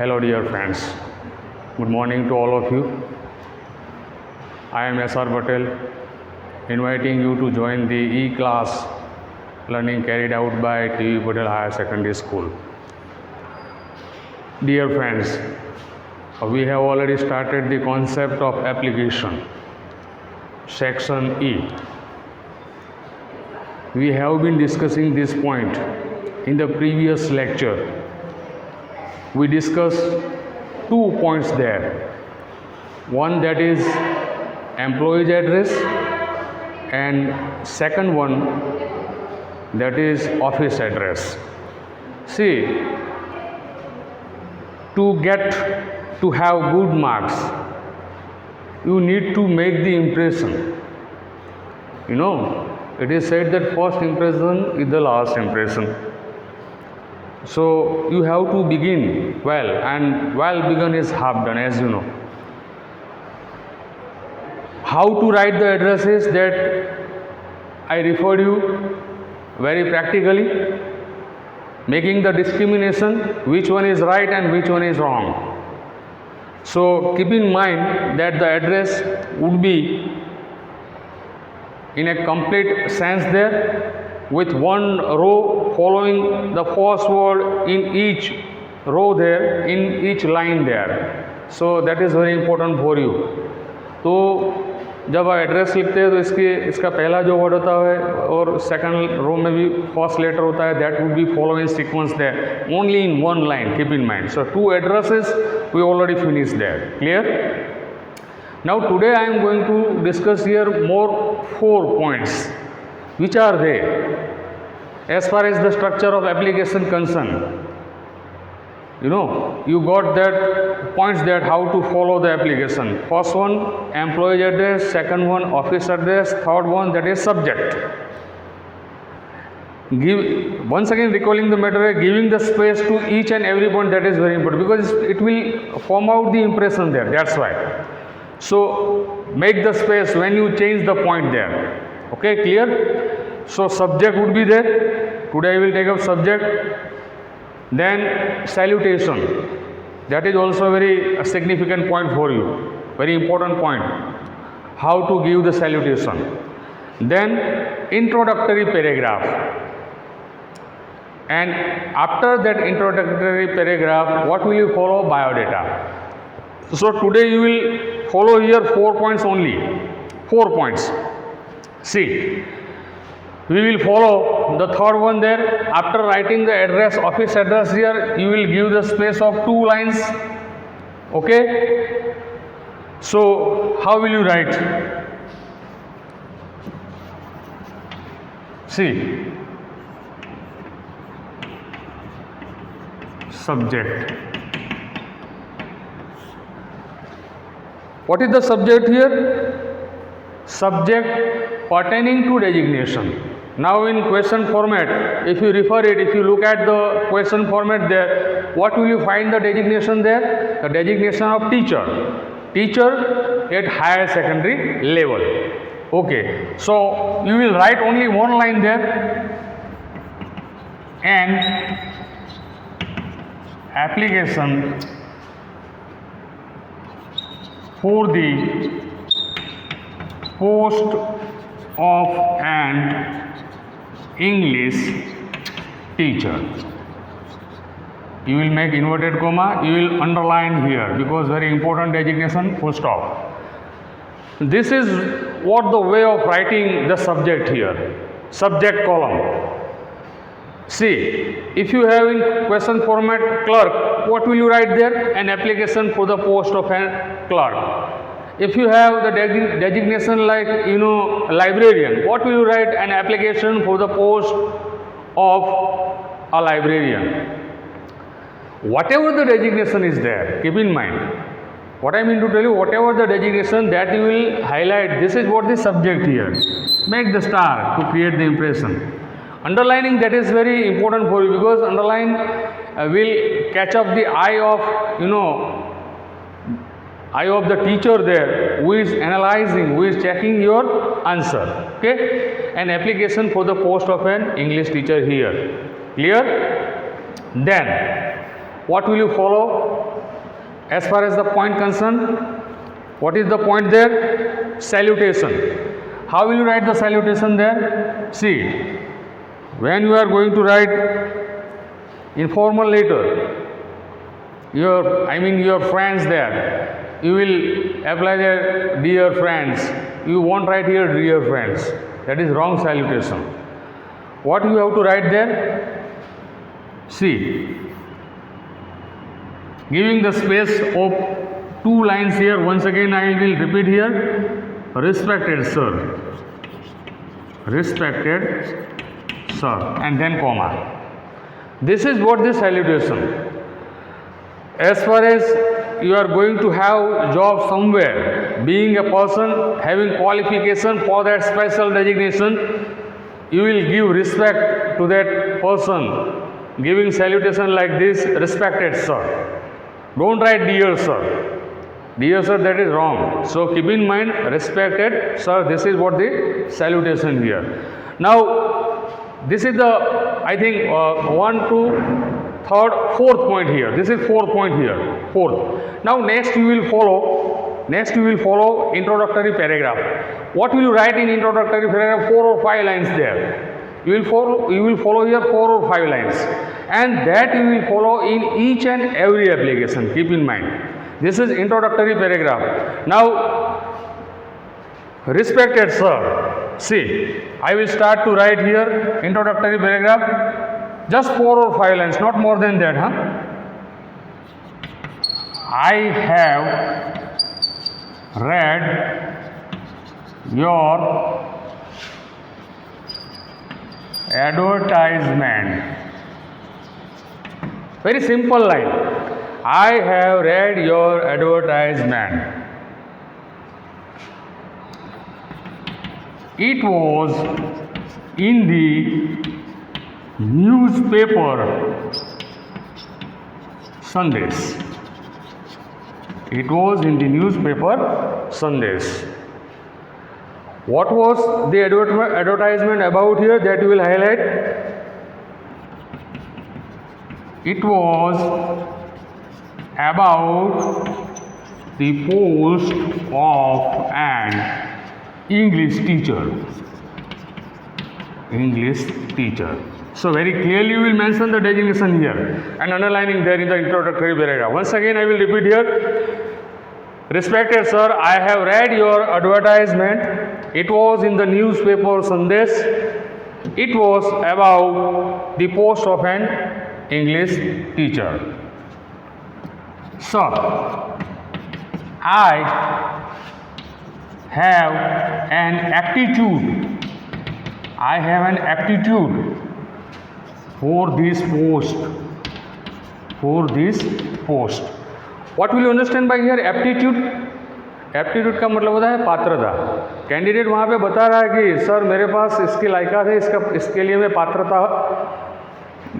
Hello dear friends, good morning to all of you. I am S.R. Patel, inviting you to join the e-class learning carried out by T.V. Patel Higher Secondary School. Dear friends, we have already started the concept of application, section E. We have been discussing this point in the previous lecture. We discussed 2 points there. One, that is employee's address, and second one, that is office address. See, to have good marks, you need to make the impression. It is said that first impression is the last impression. So you have to begin well, and well begun is half done, as you know. How to write the addresses, that I referred you very practically, making the discrimination which one is right and which one is wrong. So keep in mind that the address would be in a complete sense there, with one row following the first word in each row there, in each line there. So that is very important for you. तो जब आप address लिखते हैं तो इसका पहला जो word होता है और सेकंड रो में भी फर्स्ट लेटर होता है, that would be follow in sequence there only in one line. Keep in mind. So 2 addresses we already finished there. Clear? Now today I am going to discuss here more 4 points. Which are they? As far as the structure of application concerned, you got that points that how to follow the application. First one, employee address. Second one, office address. Third one, that is subject. Once again recalling the matter, giving the space to each and every point, that is very important, because it will form out the impression there. That's why. So make the space when you change the point there. Okay, clear? So subject would be there. Today I will take up subject. Then salutation. That is also a very significant point for you. Very important point. How to give the salutation. Then introductory paragraph. And after that introductory paragraph, what will you follow? Biodata. So today you will follow here 4 points only. 4 points. See, we will follow the third one there. After writing the address, office address here, you will give the space of 2 lines. Okay? So, how will you write? See, subject. What is the subject here? Subject pertaining to designation. Now in question format, if you refer it, if you look at the question format there, what will you find the designation there? The designation of teacher. Teacher at higher secondary level. Okay. So you will write only one line there. And application for the post of an English teacher. You will make inverted comma, you will underline here, because very important designation, full stop. This is what the way of writing the subject here. Subject column. See, if you have in question format clerk, what will you write there? An application for the post of a clerk. If you have the designation like, librarian, what will you write? An application for the post of a librarian. Whatever the designation is there, keep in mind. What I mean to tell you, whatever the designation that you will highlight, this is what the subject here. Make the star to create the impression. Underlining, that is very important for you, because underline will catch up the eye of, eye of the teacher there, who is analyzing, who is checking your answer. Okay? An application for the post of an English teacher here. Clear? Then, what will you follow as far as the point concerned? What is the point there? Salutation. How will you write the salutation there? See, when you are going to write informal letter, your friends there, you will apply there dear friends. You won't write here dear friends. That is wrong salutation. What you have to write there? See, giving the space of 2 lines here. Once again I will repeat here. Respected sir. Respected sir. And then comma. This is what the salutation. As far as you are going to have job somewhere, being a person having qualification for that special designation, you will give respect to that person, giving salutation like this, respected sir. Don't write dear sir. Dear sir, that is wrong. So keep in mind, respected sir, this is what the salutation here. Now, this is the, I think, 1, 2, third, fourth point here. This is fourth point here. Fourth. Now next you will follow introductory paragraph. What will you write in introductory paragraph? 4 or 5 lines there. You will follow here 4 or 5 lines, and that you will follow in each and every application. Keep in mind. This is introductory paragraph. Now, respected sir, see, I will start to write here introductory paragraph. Just 4 or 5 lines, not more than that, I have read your advertisement. Very simple line. I have read your advertisement. It was in the newspaper Sundays. It was in the newspaper Sundays. What was the advertisement about here that you will highlight? It was about the post of an English teacher. English teacher. So very clearly you will mention the designation here and underlining there in the introductory paragraph. Once again I will repeat here. Respected sir, I have read your advertisement. It was in the newspaper Sundays. It was about the post of an English teacher. Sir, I have an aptitude. I have an aptitude for this post. For this post. What will you understand by here? Aptitude. Aptitude का मतलब होता है पात्रता. Candidate वहाँ पे बता रहा है कि सर मेरे पास इसकी लायकात है, इसके लिए मैं पात्रता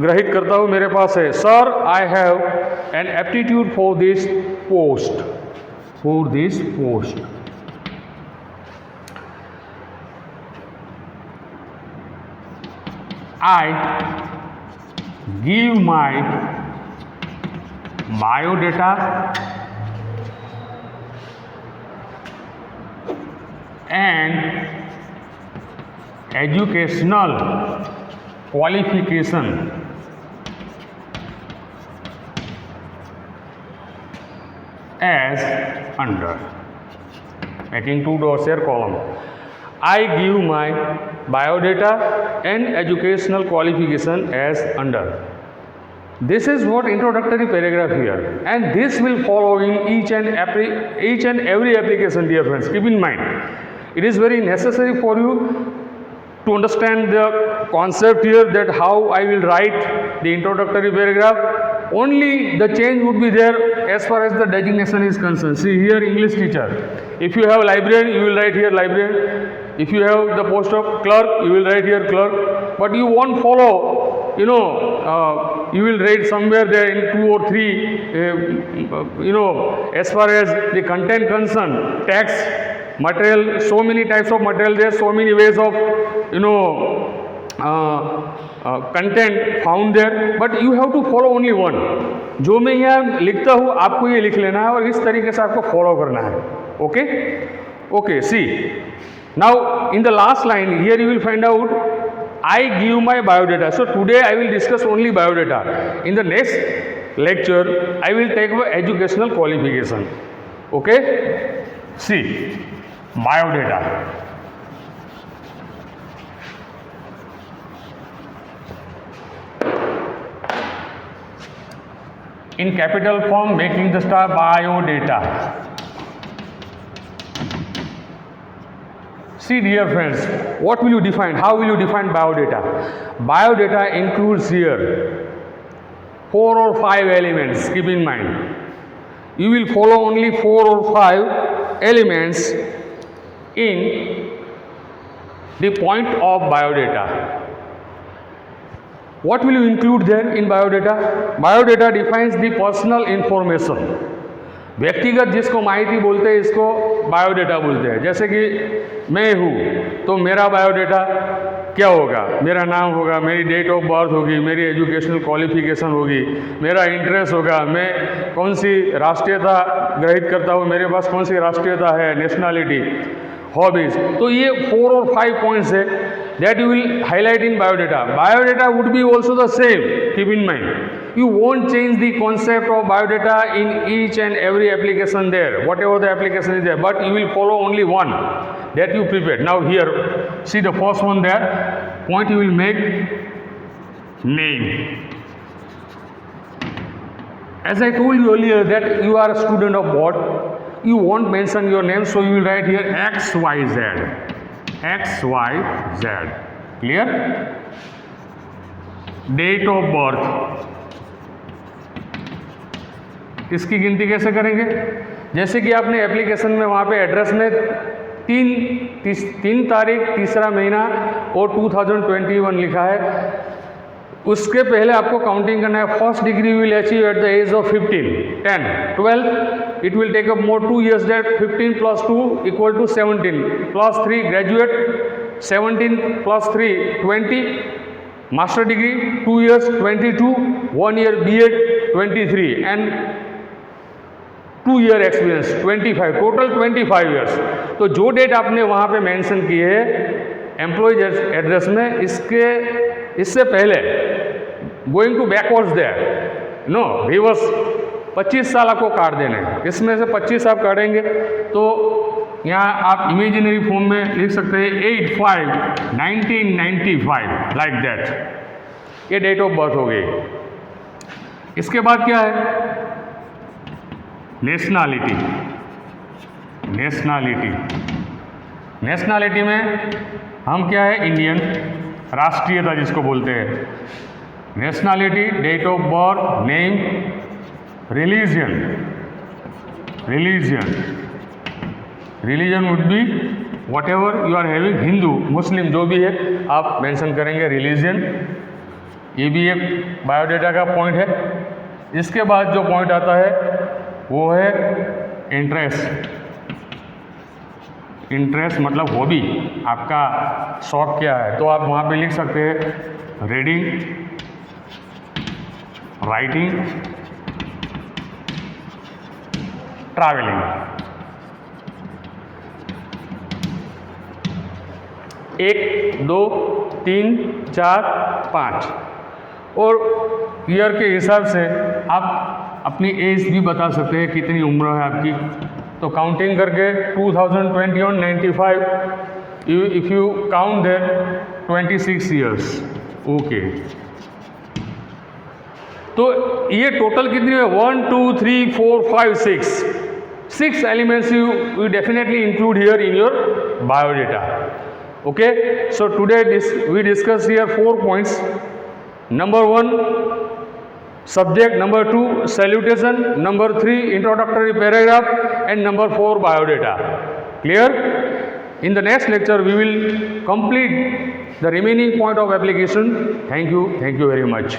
ग्रहित करता हूँ, मेरे पास है. Sir I have an aptitude for this post. For this post. I give my biodata and educational qualification as under. Making 2 dots here column. I give my biodata and educational qualification as under. This is what introductory paragraph here, and this will follow in each and every application, dear friends. Keep in mind, it is very necessary for you to understand the concept here, that how I will write the introductory paragraph. Only the change would be there as far as the designation is concerned. See here, English teacher. If you have librarian, you will write here librarian. If you have the post of clerk, you will write here clerk. But you won't follow, you will write somewhere there in 2 or 3, as far as the content concerned, text, material, so many types of material there, so many ways of, content found there, but you have to follow only one. जो मैं यहाँ लिखता हूँ आपको ये लिख लेना है और इस तरीके से आपको फॉलो करना है. Okay okay, see now in the last line here you will find out I give my biodata. So today I will discuss only biodata. In the next lecture I will take my educational qualification. Okay, see biodata. In capital form, making the star biodata. See dear friends, what will you define? How will you define biodata? Biodata includes here 4 or 5 elements. Keep in mind, you will follow only 4 or 5 elements in the point of biodata. What will you include there in biodata? Biodata defines the personal information. व्यक्तिगत जिसको माहिती बोलते हैं इसको biodata बोलते हैं. जैसे कि मैं हूँ तो मेरा बायोडेटा क्या होगा? मेरा नाम होगा, मेरी डेट ऑफ बर्थ होगी, मेरी एजुकेशनल क्वालिफिकेशन होगी, मेरा इंटरेस्ट होगा, मैं कौन सी राष्ट्रीयता ग्रहित करता हूँ, मेरे पास कौन सी राष्ट्रीयता है, नेशनलिटी, हॉबीज़. तो ये 4 और 5 पॉइंट्स है that you will highlight in biodata. Biodata would be also the same. Keep in mind, you won't change the concept of biodata in each and every application there, whatever the application is there, but you will follow only one that you prepared. Now here, see the first one there, point you will make, name. As I told you earlier that you are a student of what? You won't mention your name, so you will write here XYZ. XYZ. Clear? Date of birth. इसकी गिनती कैसे करेंगे? जैसे कि आपने application में वहाँ पे एड्रेस में 3 तारीख 3रा महीना और 2021 लिखा है. उसके पहले आपको काउंटिंग करना है. First degree will achieve at the age of 15, 10, 12. It will take up more 2 years. That 15 plus 2 equal to 17 plus 3 graduate, 17 plus 3 20. Master degree 2 years 22, 1 year B.Ed 23 and 2 year experience 25, total 25 years. तो जो date आपने वहाँ पे mention की है employ address में, इससे पहले going to backwards there, no reverse 25 साल आपको काट देने हैं. इसमें से 25 आप काटेंगे तो यहाँ आप इमेजिनरी फॉर्म में लिख सकते हैं 8/5/1995 लाइक दैट. ये डेट ऑफ बर्थ हो गई. इसके बाद क्या है? नेशनलिटी. नेशनलिटी में हम क्या है? इंडियन. राष्ट्रीयता जिसको बोलते हैं. Nationality, date of birth, name, religion would be whatever you are having, Hindu, Muslim जो भी है आप मेंशन करेंगे. रिलीजन, ये भी एक बायोडेटा का पॉइंट है. इसके बाद जो पॉइंट आता है वो है इंटरेस्ट मतलब हॉबी, आपका शौक क्या है. तो आप वहाँ पे लिख सकते हैं रीडिंग, राइटिंग, ट्रैवलिंग. 1, 2, 3, 4, 5 और ईयर के हिसाब से आप अपनी एज भी बता सकते हैं कितनी उम्र है आपकी. तो काउंटिंग करके 2021 95, if you count there 26 years. Okay, तो ये टोटल कितनी है? 1, 2, 3, 4, 5, 6 elements you definitely include here in your biodata. Okay, so today we discussed here 4 points. Number 1, subject. Number 2, salutation. Number 3, introductory paragraph. And number 4, biodata. Clear? In the next lecture we will complete the remaining point of application. Thank you very much.